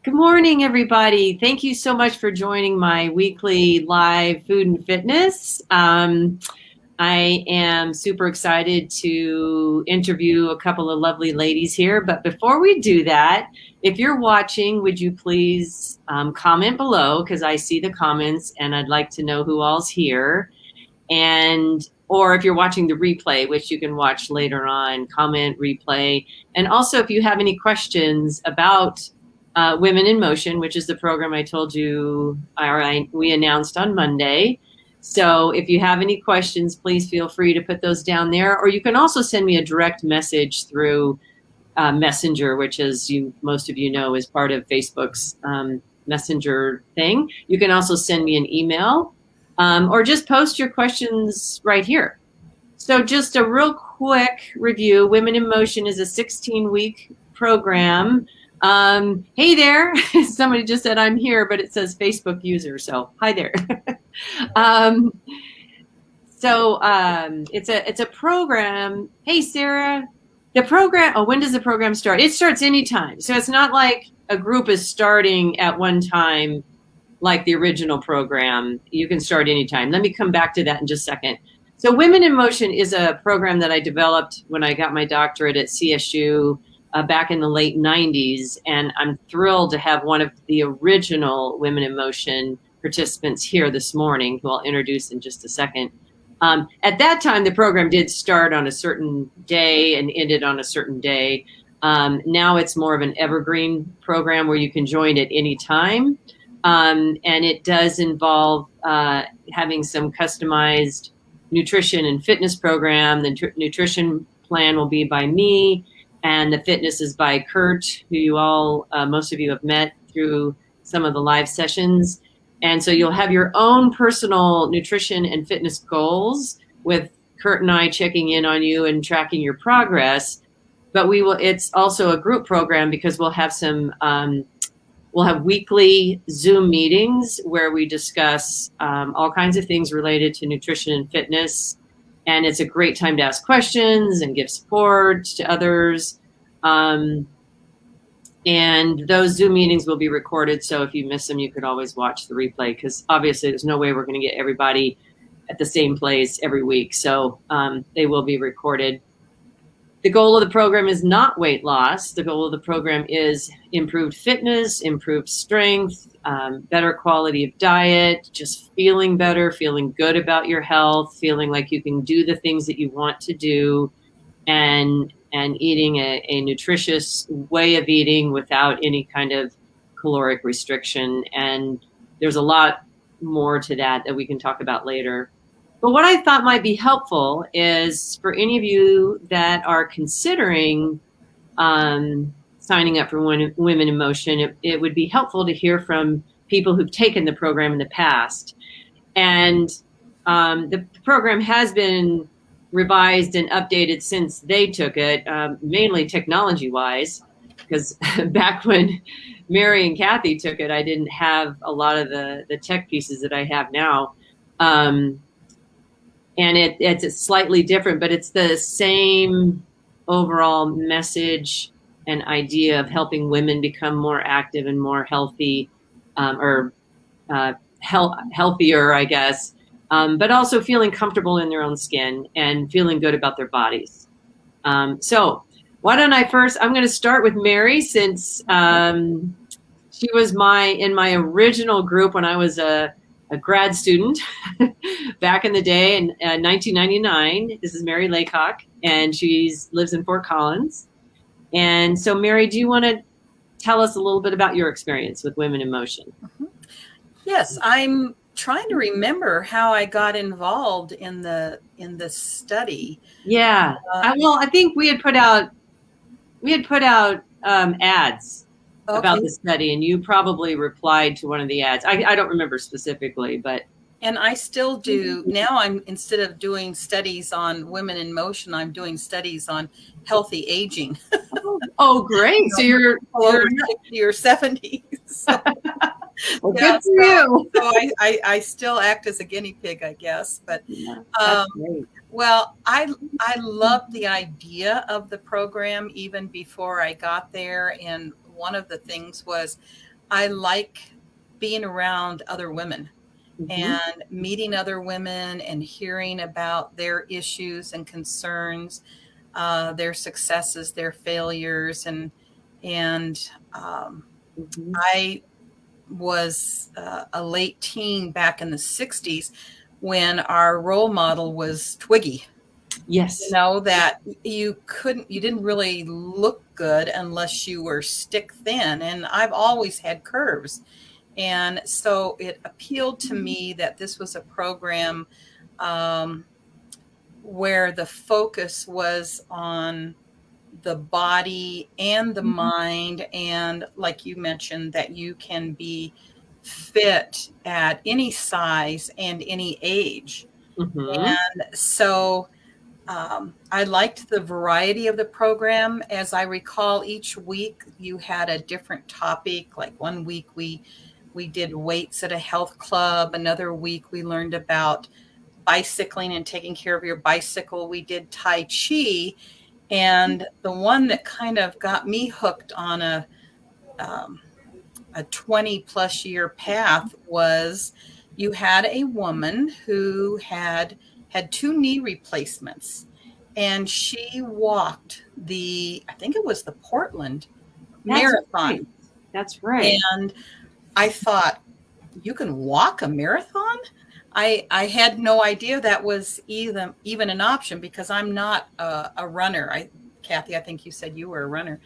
Good morning, everybody. Thank you so much for joining my weekly live food and fitness. I am super excited to interview a couple of lovely ladies here. But before we do that, if you're watching, would you please comment below, because I see the comments and I'd like to know who all's here. Or if you're watching the replay, which you can watch later on, comment, replay. And also, if you have any questions about Women in Motion, which is the program I told you we announced on Monday. So if you have any questions, please feel free to put those down there. Or you can also send me a direct message through Messenger, which, as most of you know, is part of Facebook's Messenger thing. You can also send me an email or just post your questions right here. So just a real quick review. Women in Motion is a 16-week program. Hey there. Somebody just said I'm here, but it says Facebook user. So hi there. It's a program. Hey, Sarah. The program. Oh, when does the program start? It starts anytime. So it's not like a group is starting at one time like the original program. You can start anytime. Let me come back to that in just a second. So Women in Motion is a program that I developed when I got my doctorate at CSU back in the late 90s. And I'm thrilled to have one of the original Women in Motion participants here this morning, who I'll introduce in just a second. At that time, the program did start on a certain day and ended on a certain day. Now it's more of an evergreen program where you can join at any time. And it does involve having some customized nutrition and fitness program. The nutrition plan will be by me, and the fitness is by Kurt, who you all, most of you have met through some of the live sessions. And so you'll have your own personal nutrition and fitness goals with Kurt and I checking in on you and tracking your progress. But it's also a group program because we'll have we'll have weekly Zoom meetings where we discuss all kinds of things related to nutrition and fitness. And it's a great time to ask questions and give support to others. And those Zoom meetings will be recorded. So if you miss them, you could always watch the replay, because obviously there's no way we're going to get everybody at the same place every week. So they will be recorded. The goal of the program is not weight loss. The goal of the program is improved fitness, improved strength, better quality of diet, just feeling better, feeling good about your health, feeling like you can do the things that you want to do, and eating a nutritious way of eating without any kind of caloric restriction. And there's a lot more to that we can talk about later. But what I thought might be helpful is for any of you that are considering signing up for Women in Motion, it would be helpful to hear from people who've taken the program in the past. And the program has been revised and updated since they took it, mainly technology-wise, because back when Mary and Kathi took it, I didn't have a lot of the tech pieces that I have now. And it's slightly different, but it's the same overall message and idea of helping women become more active and more healthy, healthier, I guess, but also feeling comfortable in their own skin and feeling good about their bodies. So why don't I'm going to start with Mary, since she was in my original group when I was a grad student back in the day in 1999. This is Mary Laycock, and she lives in Fort Collins. And so, Mary, do you want to tell us a little bit about your experience with Women in Motion? Mm-hmm. Yes, I'm trying to remember how I got involved in the study. Yeah, I think we had put out ads. Okay. About the study, and you probably replied to one of the ads. I don't remember specifically, but. And I still do. Now instead of doing studies on Women in Motion, I'm doing studies on healthy aging. Oh, great. So you're over 60 or 70. So, well, good for you. So I still act as a guinea pig, I guess. But well, I loved the idea of the program even before I got there. And one of the things was I like being around other women Mm-hmm. and meeting other women and hearing about their issues and concerns, their successes, their failures, and Mm-hmm. I was a late teen back in the 60s when our role model was Twiggy. You Yes. know, that you didn't really look good unless you were stick thin. And I've always had curves. And so it appealed to me that this was a program um, where the focus was on the body and the mind. And like you mentioned, that you can be fit at any size and any age. Mm-hmm. And so I liked the variety of the program. As I recall, each week you had a different topic. Like one week we did weights at a health club. Another week we learned about bicycling and taking care of your bicycle. We did Tai Chi. And the one that kind of got me hooked on um, a 20 plus year path was you had a woman who had two knee replacements, and she walked I think it was the Portland That's right. Marathon. That's right. And I thought, you can walk a marathon? I had no idea that was even an option, because I'm not a runner. Kathy, I think you said you were a runner.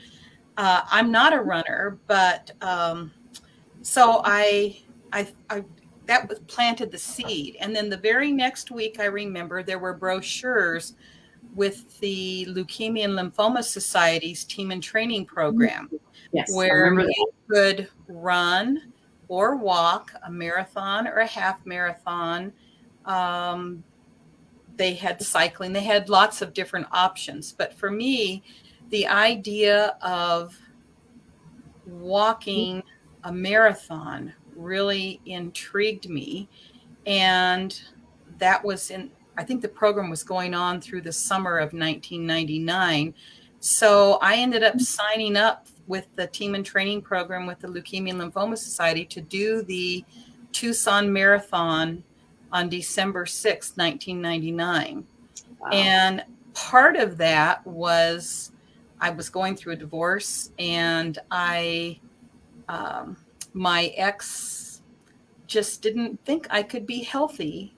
I'm not a runner, but so I that was planted the seed. And then the very next week, I remember there were brochures with the Leukemia and Lymphoma Society's team and training program, Yes, I where remember you that. could run or walk a marathon or a half marathon. Um, they had cycling, they had lots of different options. But for me, the idea of walking a marathon really intrigued me. And that was I think the program was going on through the summer of 1999. So I ended up signing up with the team and training program with the Leukemia and Lymphoma Society to do the Tucson Marathon on December 6th, 1999. Wow. And part of that was I was going through a divorce, and um, my ex just didn't think I could be healthy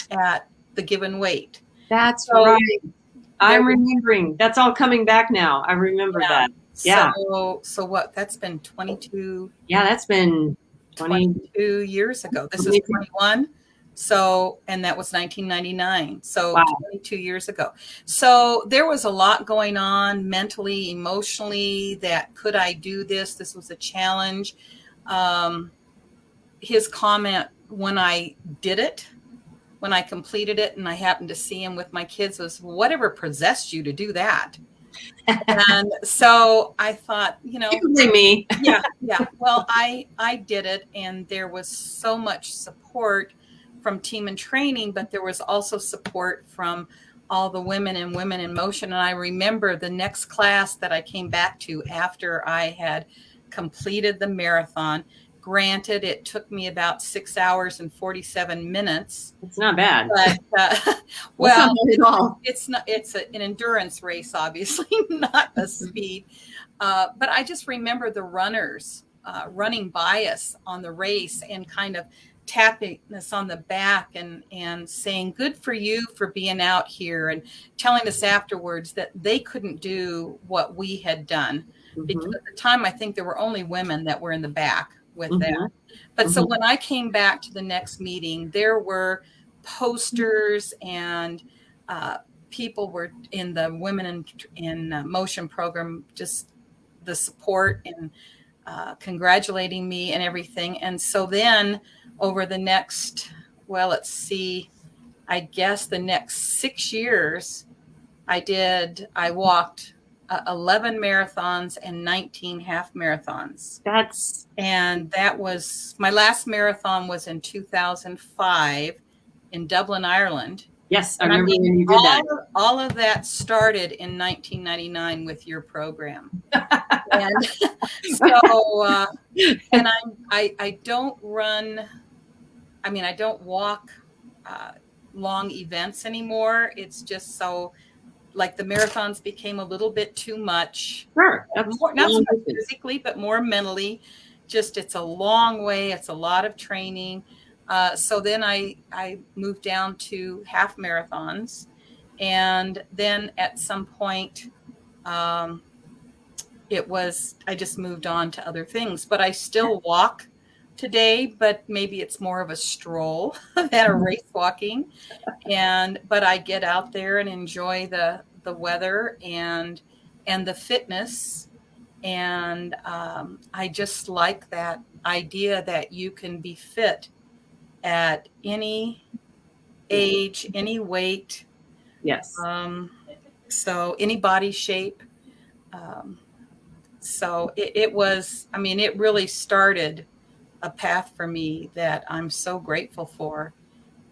at the given weight. That's So right. there I'm was, remembering. That's all coming back now. I remember yeah. that. Yeah. So what, that's been Yeah, that's been 20, 22 years ago. This is 22. 21. So, and that was 1999. So Wow. 22 years ago. So there was a lot going on mentally, emotionally, that could I do this? This was a challenge. Um, his comment when I did it, when I completed it and I happened to see him with my kids, was, whatever possessed you to do that? And so I thought, Me. yeah, yeah. Well, I did it, and there was so much support from team and training, but there was also support from all the women and Women in Motion. And I remember the next class that I came back to after I had completed the marathon. Granted, it took me about 6 hours and 47 minutes, It's not bad. but That's well, not bad at all. it's not. It's an endurance race, obviously, not a speed. But I just remember the runners running by us on the race and kind of tapping us on the back and saying, "Good for you for being out here," and telling us afterwards that they couldn't do what we had done. Because Mm-hmm. at the time, I think there were only women that were in the back with that. Mm-hmm. But so Mm-hmm. when I came back to the next meeting, there were posters and people were in the Women in Motion program, just the support and congratulating me and everything. And so then over the next, well, let's see, I guess the next 6 years, I walked 11 marathons and 19 half marathons. That's And that was my last marathon was in 2005 in Dublin, Ireland. Yes, I And I remember mean, when you did that. all of that started in 1999 with your program. And so, and I don't run, I mean, I don't walk long events anymore. It's just so, like, the marathons became a little bit too much. Sure, that's More, not so long much distance. physically, but more mentally. Just, it's a long way. It's a lot of training. So then I moved down to half marathons. And then at some point, um, I just moved on to other things, but I still walk today, but maybe it's more of a stroll than a race walking. But I get out there and enjoy the weather and the fitness. And I just like that idea that you can be fit at any age, any weight. Yes. So any body shape. Um, so it was, I mean, it really started a path for me that I'm so grateful for.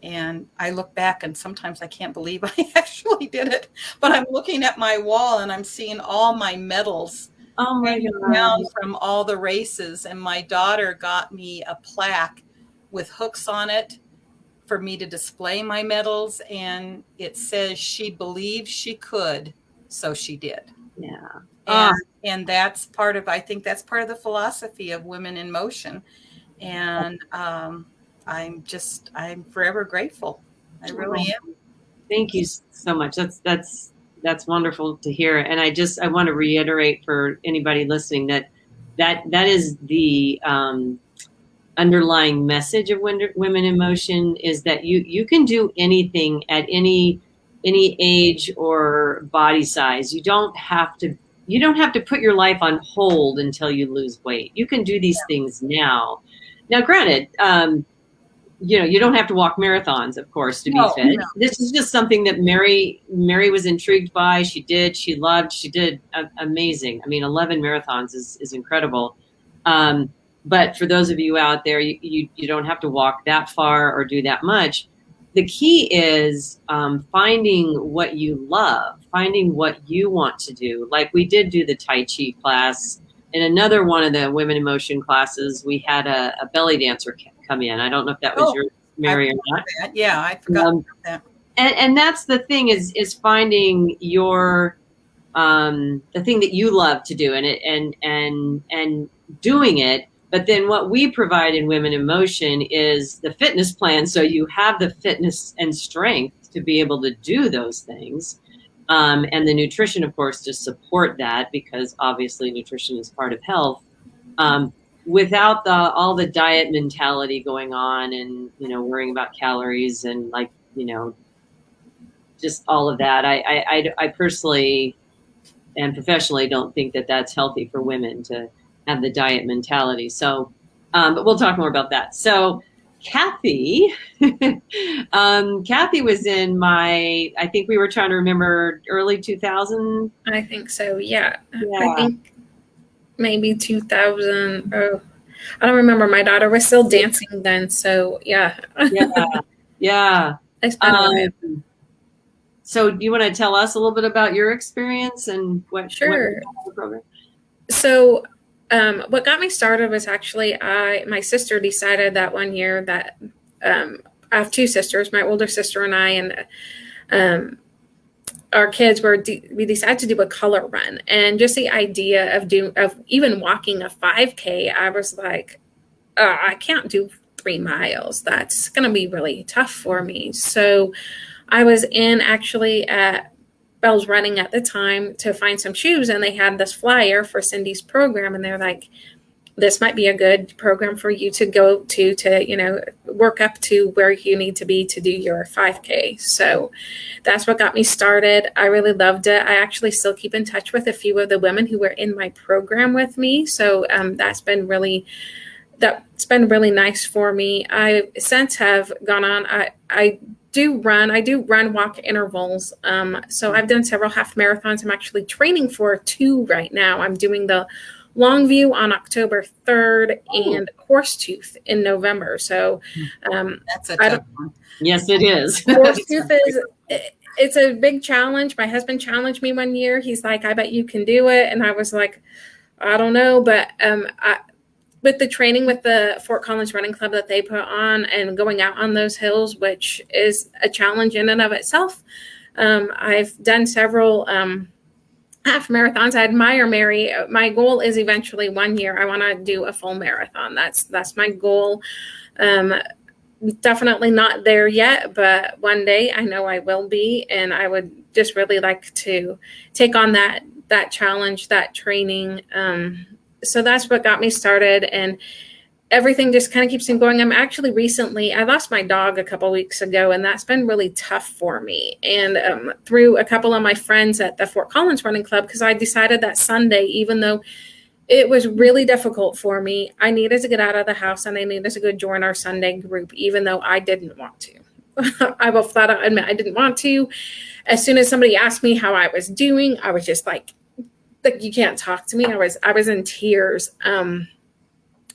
And I look back and sometimes I can't believe I actually did it, but I'm looking at my wall and I'm seeing all my medals Oh my hanging God. down from all the races. And my daughter got me a plaque with hooks on it for me to display my medals. And it says she believed she could, so she did. Yeah. And that's part of, I think that's part of the philosophy of Women in Motion. And I'm forever grateful. I really am. Thank you so much. That's wonderful to hear. And I want to reiterate for anybody listening that is the underlying message of Women in Motion, is that you can do anything at any age or body size. You don't have to put your life on hold until you lose weight. You can do these things now. Now, granted, you don't have to walk marathons, of course, to be fit. No. This is just something that Mary was intrigued by. She loved, she did amazing. I mean, 11 marathons is incredible. But for those of you out there, you don't have to walk that far or do that much. The key is finding what you love, finding what you want to do. Like, we did do the Tai Chi class. In another one of the Women in Motion classes, we had a belly dancer come in. I don't know if that was yours, Mary, or not. That. Yeah, I forgot about that. And that's the thing, is finding your the thing that you love to do, and doing it. But then what we provide in Women in Motion is the fitness plan, so you have the fitness and strength to be able to do those things. And the nutrition, of course, to support that, because obviously nutrition is part of health. Without all the diet mentality going on, and worrying about calories and just all of that, I personally and professionally don't think that that's healthy for women to have the diet mentality. So, but we'll talk more about that. So, Kathi, Kathi was in I think we were trying to remember, early 2000. I think so. Yeah. I think maybe 2000. Oh, I don't remember. My daughter was still dancing then. So yeah. Yeah. I spent a while. So do you want to tell us a little bit about your experience and what? Sure. What program? So what got me started was actually my sister decided that one year that I have two sisters, my older sister and I, and our kids we decided to do a color run. And just the idea of even walking a 5K, I was like, I can't do 3 miles. That's going to be really tough for me. So I was actually at Bell's Running at the time to find some shoes, and they had this flyer for Cindy's program, and they're like, this might be a good program for you to go to work up to where you need to be to do your 5K. So that's what got me started. I really loved it. I actually still keep in touch with a few of the women who were in my program with me. So that's been really nice for me. I since have gone on. I do run walk intervals. So I've done several half marathons. I'm actually training for 2 right now. I'm doing the Longview on October 3rd, and Horsetooth in November. So that's a tough one. Yes, it is. Horsetooth it's a big challenge. My husband challenged me one year. He's like, I bet you can do it. And I was like, I don't know. But with the training with the Fort Collins Running Club that they put on and going out on those hills, which is a challenge in and of itself. I've done several half marathons. I admire Mary. My goal is eventually one year I want to do a full marathon. That's my goal. Definitely not there yet, but one day I know I will be, and I would just really like to take on that challenge, that training. So that's what got me started, and everything just kind of keeps on going. I lost my dog a couple weeks ago, and that's been really tough for me. And through a couple of my friends at the Fort Collins Running Club, because I decided that Sunday, even though it was really difficult for me, I needed to get out of the house and I needed to go join our Sunday group, even though I didn't want to. I will flat out admit I didn't want to. As soon as somebody asked me how I was doing, I was just like you can't talk to me. I was in tears.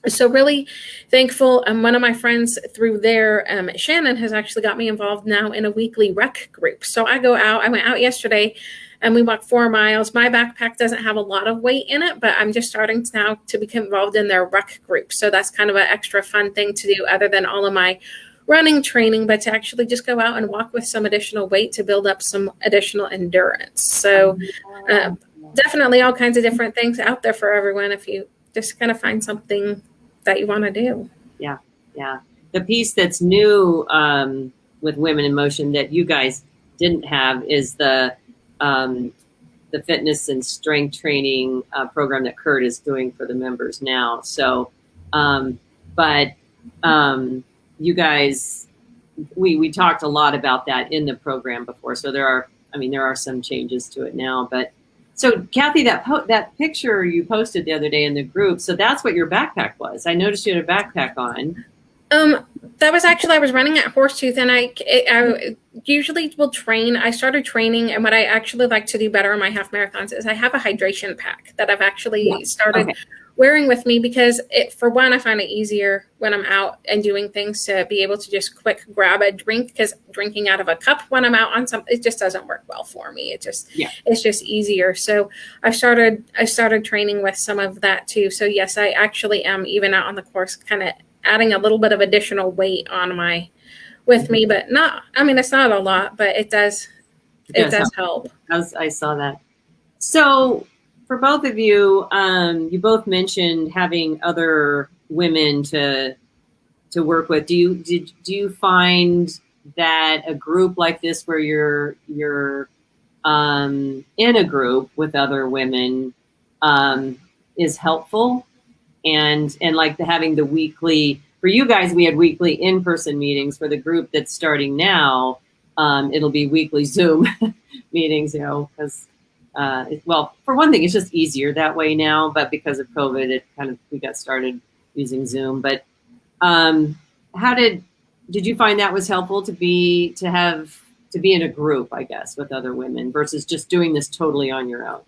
So really thankful. One of my friends through there, Shannon, has actually got me involved now in a weekly rec group. So I went out yesterday and we walked 4 miles. My backpack doesn't have a lot of weight in it, but I'm just starting now to become involved in their rec group. So that's kind of an extra fun thing to do other than all of my running training, but to actually just go out and walk with some additional weight to build up some additional endurance. So definitely all kinds of different things out there for everyone if you just kind of find something that you want to do. Yeah. The piece that's new with Women in Motion that you guys didn't have is the fitness and strength training program that Kurt is doing for the members now. So, you guys, we talked a lot about that in the program before. So there are some changes to it now. But so Kathi, that picture you posted the other day in the group, so that's what your backpack was. I noticed you had a backpack on. That was actually, I was running at Horsetooth, and I usually will train. I started training, and what I actually like to do better in my half marathons is I have a hydration pack that I've actually started wearing with me because for one, I find it easier when I'm out and doing things to be able to just quick grab a drink, because drinking out of a cup when I'm out on something, it just doesn't work well for me. It's just easier. So I started training with some of that too. So yes, I actually am even out on the course kind of adding a little bit of additional weight with me, but it's not a lot, but it does help. I saw that. So for both of you, you both mentioned having other women to work with. Do you find that a group like this where you're in a group with other women is helpful? And like having the weekly, for you guys, we had weekly in-person meetings. For the group that's starting now, it'll be weekly Zoom meetings, because, for one thing, it's just easier that way now, but because of COVID, we got started using Zoom. But did you find that was helpful to be in a group, I guess, with other women versus just doing this totally on your own?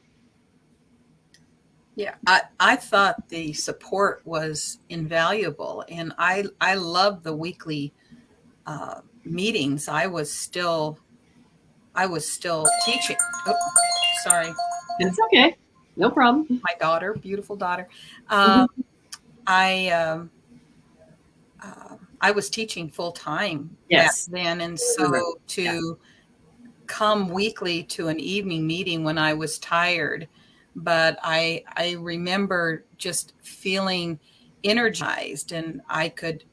Yeah, I thought the support was invaluable, and I love the weekly meetings. I was still teaching. Oh, sorry. It's okay. No problem. My daughter, beautiful daughter. I was teaching full time back then, and so to come weekly to an evening meeting when I was tired. But I remember just feeling energized, and I could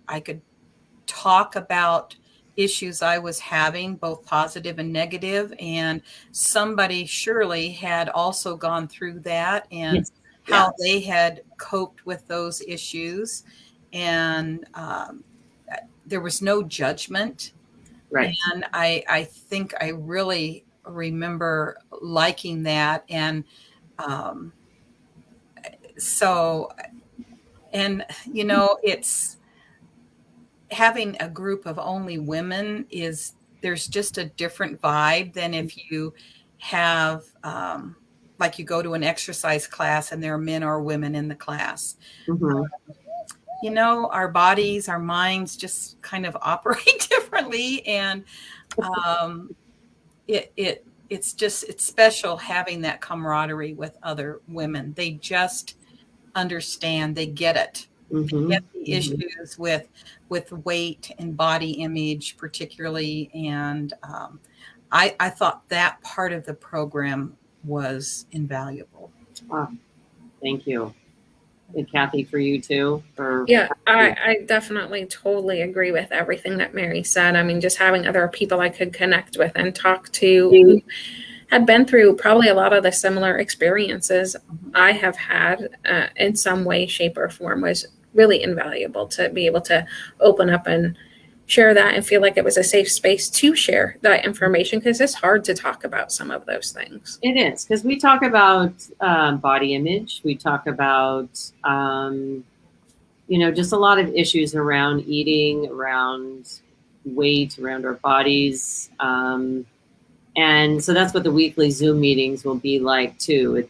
talk about issues I was having, both positive and negative, and somebody surely had also gone through that and how they had coped with those issues, and there was no judgment. Right. And I think I really remember liking that, and it's having a group of only women there's just a different vibe than if you have like you go to an exercise class and there are men or women in the class. Mhm. You know, our bodies, our minds just kind of operate differently. And it's special having that camaraderie with other women. They just understand, they get it. They get Mhm. the Mhm. issues with weight and body image particularly. And I thought that part of the program was invaluable. Ah, thank you. And Kathy, for you too? Or Yeah, I definitely totally agree with everything that Mary said. I mean, just having other people I could connect with and talk to who had been through probably a lot of the similar experiences I have had in some way, shape, or form was really invaluable to be able to open up and share that and feel like it was a safe space to share that information because it's hard to talk about some of those things. It is, because we talk about body image. We talk about, just a lot of issues around eating, around weight, around our bodies. And so that's what the weekly Zoom meetings will be like too.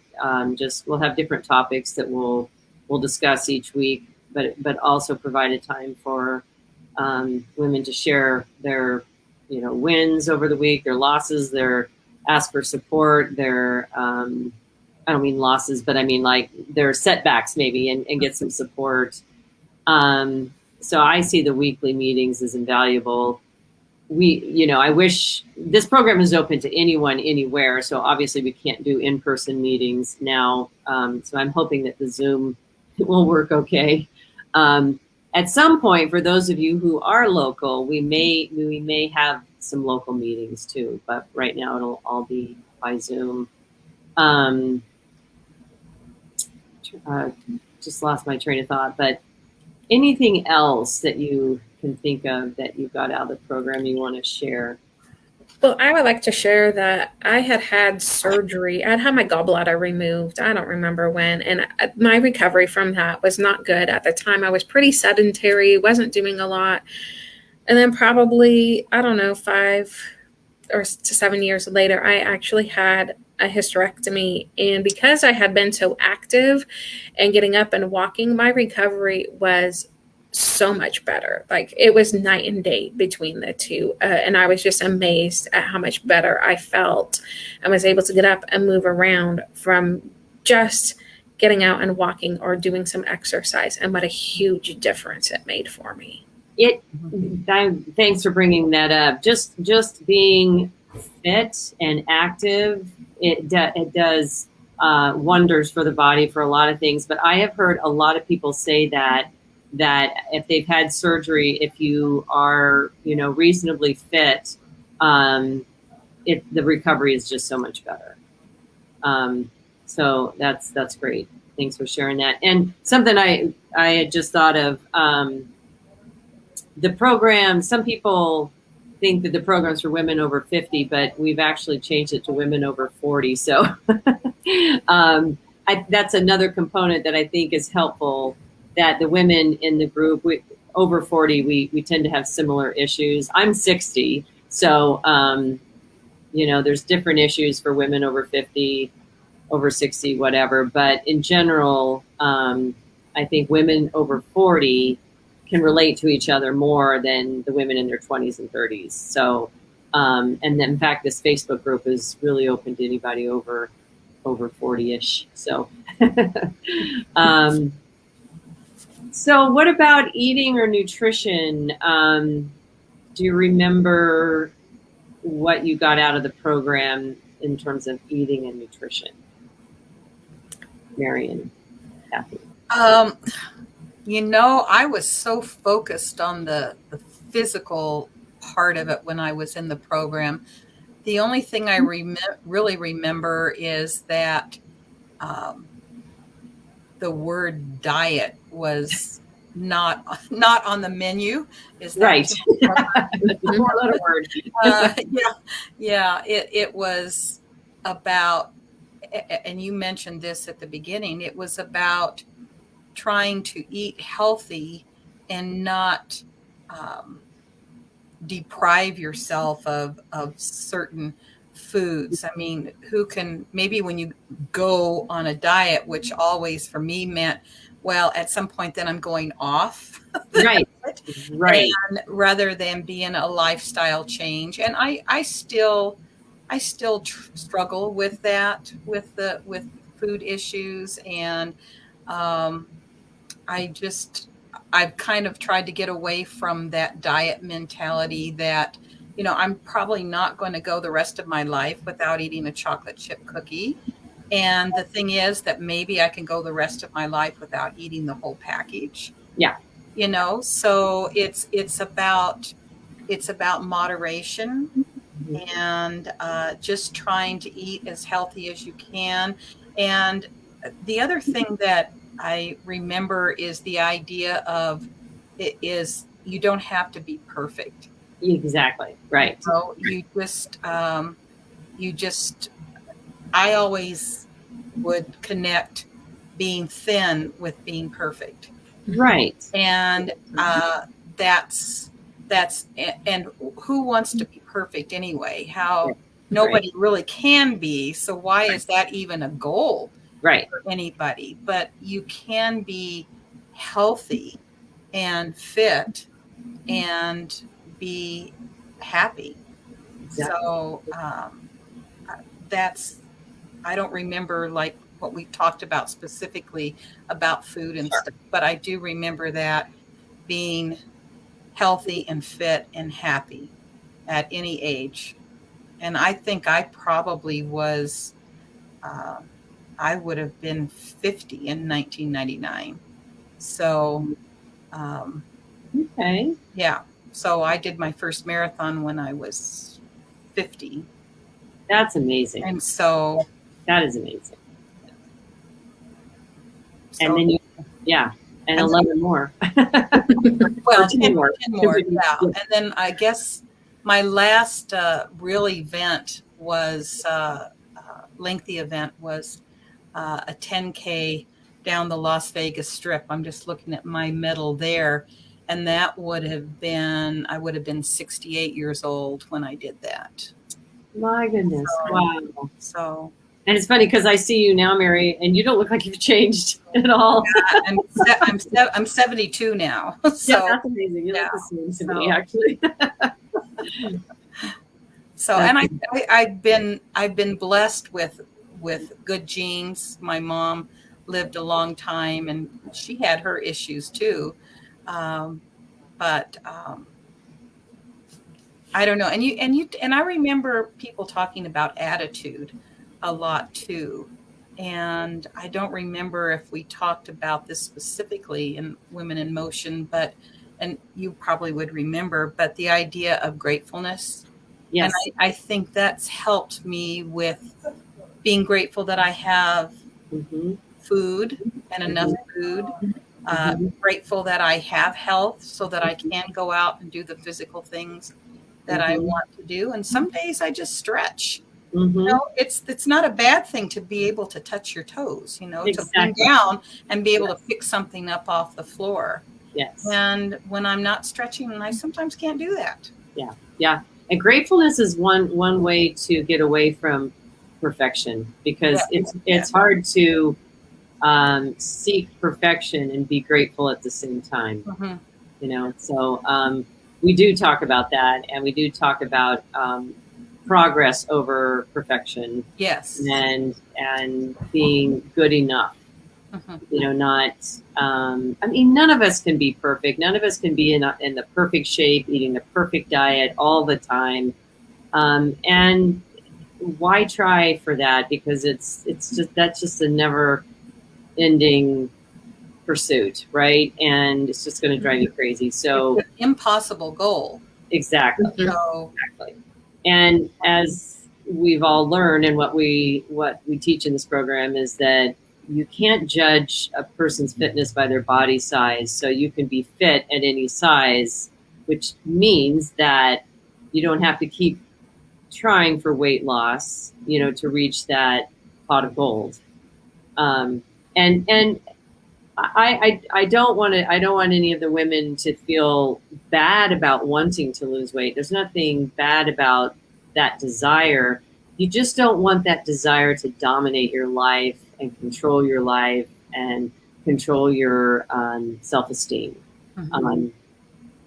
Just we'll have different topics that we'll discuss each week, but also provide a time for women to share their wins over the week, their losses, their ask for support, their I don't mean losses, but I mean like their setbacks maybe, and get some support. So I see the weekly meetings as invaluable. I wish this program is open to anyone, anywhere. So obviously we can't do in-person meetings now. So I'm hoping that the Zoom will work okay. At some point, for those of you who are local, we may have some local meetings too, but right now it'll all be by Zoom. Uh, just lost my train of thought, but anything else that you can think of that you got out of the program you want to share? Well, I would like to share that I had had surgery. I'd had my gallbladder removed. I don't remember when. And my recovery from that was not good. At the time, I was pretty sedentary, wasn't doing a lot. And then probably, I don't know, 5 or 7 years later, I actually had a hysterectomy. And because I had been so active and getting up and walking, my recovery was so much better. Like it was night and day between the two. And I was just amazed at how much better I felt and was able to get up and move around from just getting out and walking or doing some exercise, and what a huge difference it made for me. Thanks for bringing that up. Just being fit and active, it does wonders for the body for a lot of things. But I have heard a lot of people say that if they've had surgery, if you are reasonably fit, the recovery is just so much better. So that's great. Thanks for sharing that. And something I had just thought of. The program, some people think that the program's for women over 50, but we've actually changed it to women over 40. So that's another component that I think is helpful, that the women in the group over 40, we tend to have similar issues. I'm 60. So, there's different issues for women over 50, over 60, whatever. But in general, I think women over 40 can relate to each other more than the women in their 20s and 30s. So, and then in fact, this Facebook group is really open to anybody over 40-ish. So, so what about eating or nutrition? Do you remember what you got out of the program in terms of eating and nutrition? Mary and Kathy. I was so focused on the physical part of it when I was in the program. The only thing I really remember is that the word diet was not on the menu. Is that right? Four-letter word. Yeah. It was about, and you mentioned this at the beginning. It was about trying to eat healthy and not deprive yourself of certain foods. I mean, who can, maybe when you go on a diet, which always for me meant, well, at some point then I'm going off. Right. Right. And rather than being a lifestyle change. And I still struggle with that, with food issues. And I've kind of tried to get away from that diet mentality that, I'm probably not going to go the rest of my life without eating a chocolate chip cookie. And the thing is that maybe I can go the rest of my life without eating the whole package. Yeah. So it's about moderation and just trying to eat as healthy as you can. And the other thing that I remember is the idea of it is you don't have to be perfect. Exactly. Right. So I always would connect being thin with being perfect. Right. And that's and who wants to be perfect anyway? How nobody really can be. So why is that even a goal? Right. For anybody? But you can be healthy and fit and be happy. Exactly. So I don't remember like what we talked about specifically about food and stuff, but I do remember that being healthy and fit and happy at any age. And I think I probably was, I would have been 50 in 1999. So, okay. Yeah. So I did my first marathon when I was 50. That's amazing. And so. That is amazing. So, and then and 11 more. Well, 10 more. Yeah. And then I guess my last real event was lengthy event was a 10K down the Las Vegas Strip. I'm just looking at my medal there. And that would have been, I would have been 68 years old when I did that. My goodness. Wow. So. And it's funny because I see you now, Mary, and you don't look like you've changed at all. Yeah, I'm 72 now. So, yeah, that's amazing. You look the same to me, actually. So, and I've been blessed with good genes. My mom lived a long time, and she had her issues too. But I don't know. And I remember people talking about attitude a lot too. And I don't remember if we talked about this specifically in Women in Motion, and you probably would remember, but the idea of gratefulness. Yes. And I think that's helped me with being grateful that I have food and enough food. Grateful that I have health so that I can go out and do the physical things that I want to do. And some days I just stretch. It's not a bad thing to be able to touch your toes, to bend down and be able to pick something up off the floor. Yes. And when I'm not stretching, I sometimes can't do that. Yeah. Yeah. And gratefulness is one way to get away from perfection, because it's hard to seek perfection and be grateful at the same time. So we do talk about that, and we do talk about progress over perfection. Yes. And being good enough. Not none of us can be perfect. None of us can be in the perfect shape, eating the perfect diet all the time. And why try for that? Because that's just a never ending pursuit, right? And it's just going to drive you crazy. So it's an impossible goal. Exactly. Exactly. And as we've all learned, and what we teach in this program is that you can't judge a person's fitness by their body size. So you can be fit at any size, which means that you don't have to keep trying for weight loss, to reach that pot of gold. And I don't want any of the women to feel bad about wanting to lose weight. There's nothing bad about that desire. you just don't want that desire to dominate your life and control your life and control your self-esteem. Mhm.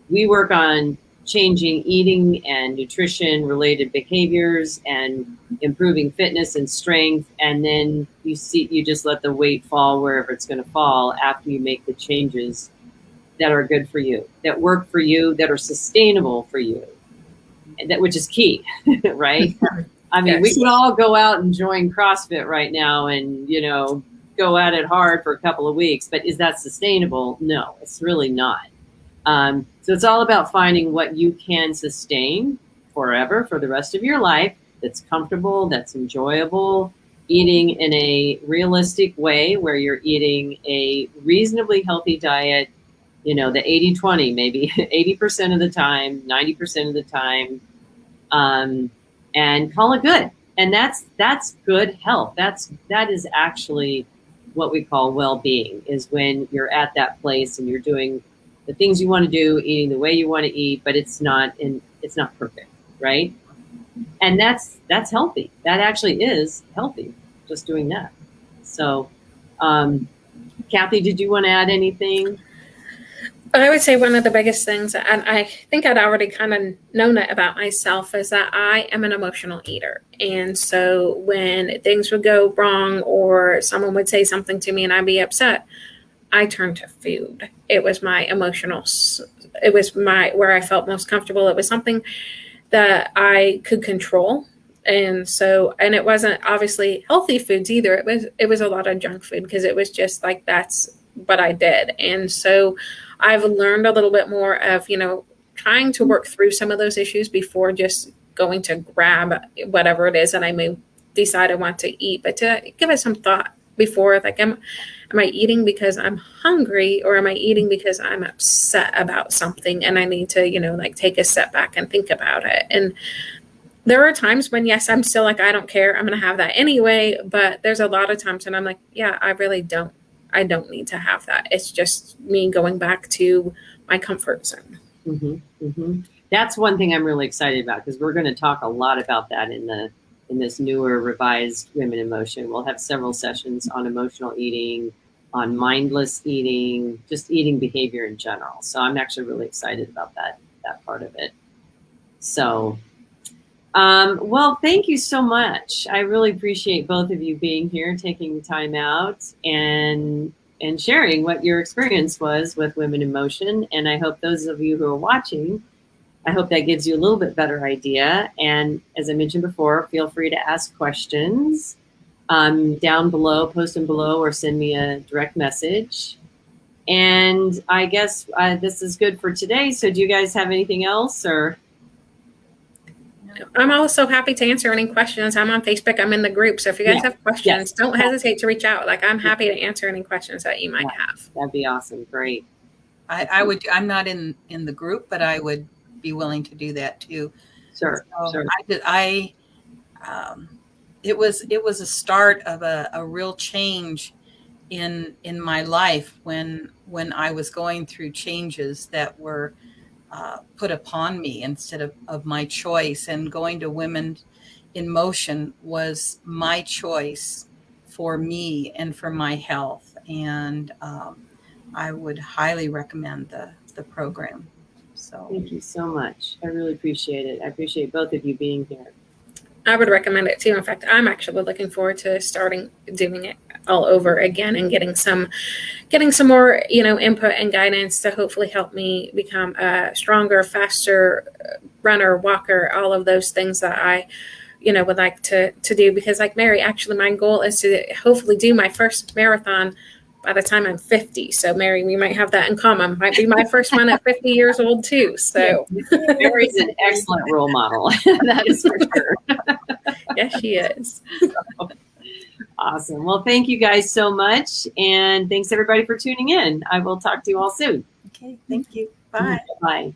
We work on changing eating and nutrition related behaviors and improving fitness and strength. And then you just let the weight fall wherever it's going to fall after you make the changes that are good for you, that work for you, that are sustainable for you, and that, which is key, right? I mean, we Yes. could all go out and join CrossFit right now and, go at it hard for a couple of weeks, but is that sustainable? No, it's really not. So it's all about finding what you can sustain forever for the rest of your life, that's comfortable, that's enjoyable, eating in a realistic way where you're eating a reasonably healthy diet, the 80-20, maybe 80% of the time, 90% of the time, and call it good. And that's good health. That is actually what we call well-being, is when you're at that place and you're doing the things you want to do, eating the way you want to eat, but it's not perfect, right? And that's healthy. That actually is healthy, just doing that. So, Kathi, did you want to add anything? I would say one of the biggest things, and I think I'd already kind of known it about myself, is that I am an emotional eater. And so when things would go wrong or someone would say something to me and I'd be upset, I turned to food. It was my it was where I felt most comfortable. It was something that I could control. And it wasn't obviously healthy foods either. It was a lot of junk food, because it was just like, that's what I did. And so I've learned a little bit more of, trying to work through some of those issues before just going to grab whatever it is that I may decide I want to eat, but to give it some thought before, like, am I eating because I'm hungry, or am I eating because I'm upset about something and I need to, take a step back and think about it. And there are times when, yes, I'm still like, I don't care, I'm going to have that anyway. But there's a lot of times when I'm like, yeah, I really don't. I don't need to have that. It's just me going back to my comfort zone. Mm-hmm, mm-hmm. That's one thing I'm really excited about, because we're going to talk a lot about that in this newer revised Women in Motion. We'll have several sessions on emotional eating, on mindless eating, just eating behavior in general. So I'm actually really excited about that part of it. So, well, thank you so much. I really appreciate both of you being here, taking the time out and sharing what your experience was with Women in Motion. And I hope those of you who are watching, I hope that gives you a little bit better idea. And as I mentioned before, feel free to ask questions down below, post them below, or send me a direct message. And I guess this is good for today. So do you guys have anything else, or? I'm also happy to answer any questions. I'm on Facebook. I'm in the group. So if you guys have questions, don't hesitate to reach out. Like, I'm happy to answer any questions that you might have. That'd be awesome. Great. I would. I'm not in the group, but I would be willing to do that too. Sure. So Sure. It was a start of a real change in my life when I was going through changes that were put upon me instead of my choice. And going to Women in Motion was my choice for me and for my health. And I would highly recommend the program. So thank you so much. I really appreciate it. I appreciate both of you being here. I would recommend it too. In fact, I'm actually looking forward to doing it all over again and getting some more, input and guidance to hopefully help me become a stronger, faster runner, walker, all of those things that I, would like to do. Because, like Mary, actually my goal is to hopefully do my first marathon by the time I'm 50. So Mary, we might have that in common. Might be my first one at 50 years old too. So Mary's an excellent role model. That is for sure. Yes, she is. Awesome. Well, thank you guys so much. And thanks everybody for tuning in. I will talk to you all soon. okay, thank you. Bye. Bye.